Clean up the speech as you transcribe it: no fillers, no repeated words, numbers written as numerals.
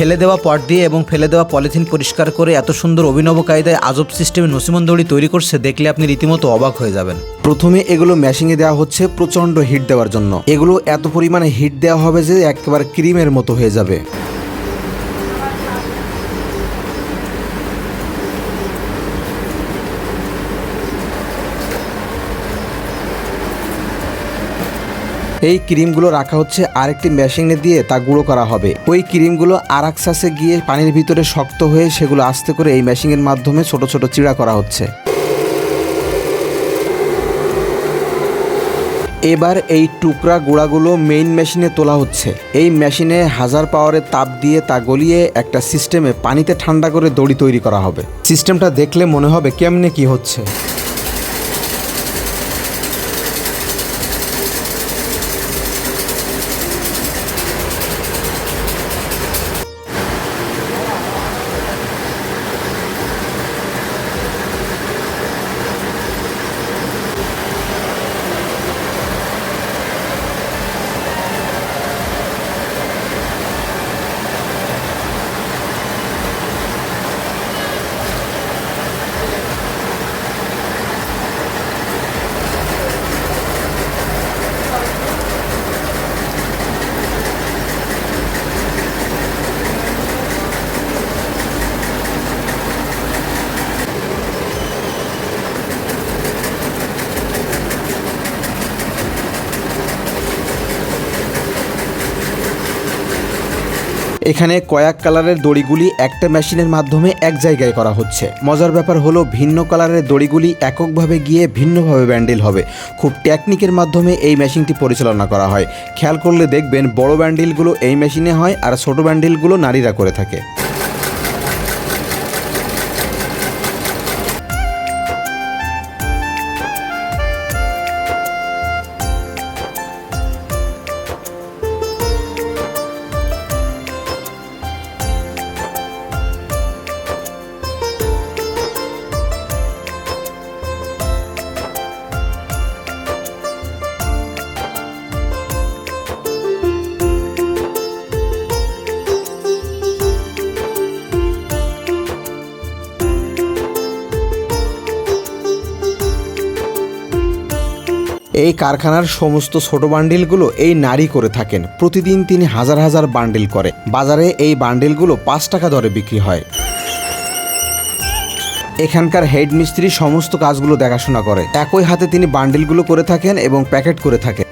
ফেলে দেওয়া পট দিয়ে এবং ফেলে দেওয়া পলিথিন পরিষ্কার করে এত সুন্দর অভিনব কায়দায় আজব সিস্টেমে নসিমন দড়ি তৈরি করছে, দেখলে আপনি রীতিমতো অবাক হয়ে যাবেন। প্রথমে এগুলো মেশিনে দেওয়া হচ্ছে প্রচণ্ড হিট দেওয়ার জন্য। এগুলো এত পরিমাণে হিট দেওয়া হবে যে একেবারে ক্রিমের মতো হয়ে যাবে। এই ক্রিমগুলো রাখা হচ্ছে আরেকটি মেশিনে দিয়ে তা গুঁড়ো করা হবে। ওই ক্রিমগুলো আরাকসাসে গিয়ে পানির ভিতরে শক্ত হয়ে সেগুলো আস্তে করে এই মেশিনের মাধ্যমে ছোট ছোট চিড়া করা হচ্ছে। এবার এই টুকরা গুঁড়াগুলো মেইন মেশিনে তোলা হচ্ছে। এই মেশিনে 1000 পাওয়ারের তাপ দিয়ে তা গলিয়ে একটা সিস্টেমে পানিতে ঠান্ডা করে দড়ি তৈরি করা হবে। সিস্টেমটা দেখলে মনে হবে কেমনে কি হচ্ছে। এখানে কয়েক কালারের দড়িগুলি একটা মেশিনের মাধ্যমে এক জায়গায় করা হচ্ছে। মজার ব্যাপার হলো ভিন্ন কালারের দড়িগুলি এককভাবে গিয়ে ভিন্নভাবে ব্যান্ডেল হবে। খুব টেকনিকের মাধ্যমে এই মেশিনটি পরিচালনা করা হয়। খেয়াল করলে দেখবেন বড় ব্যান্ডেলগুলো এই মেশিনে হয় আর ছোট ব্যান্ডেলগুলো নারীরা করে থাকে। এই কারখানার সমস্ত ছোট বান্ডিলগুলো এই নারী করে থাকেন। প্রতিদিন তিনি হাজার হাজার বান্ডিল করে। বাজারে এই বান্ডিলগুলো 5 টাকা দরে বিক্রি হয়। এখানকার হেড মিস্ত্রি সমস্ত কাজগুলো দেখাশোনা করে। একই হাতে তিনি বান্ডিলগুলো করে থাকেন এবং প্যাকেট করে থাকেন।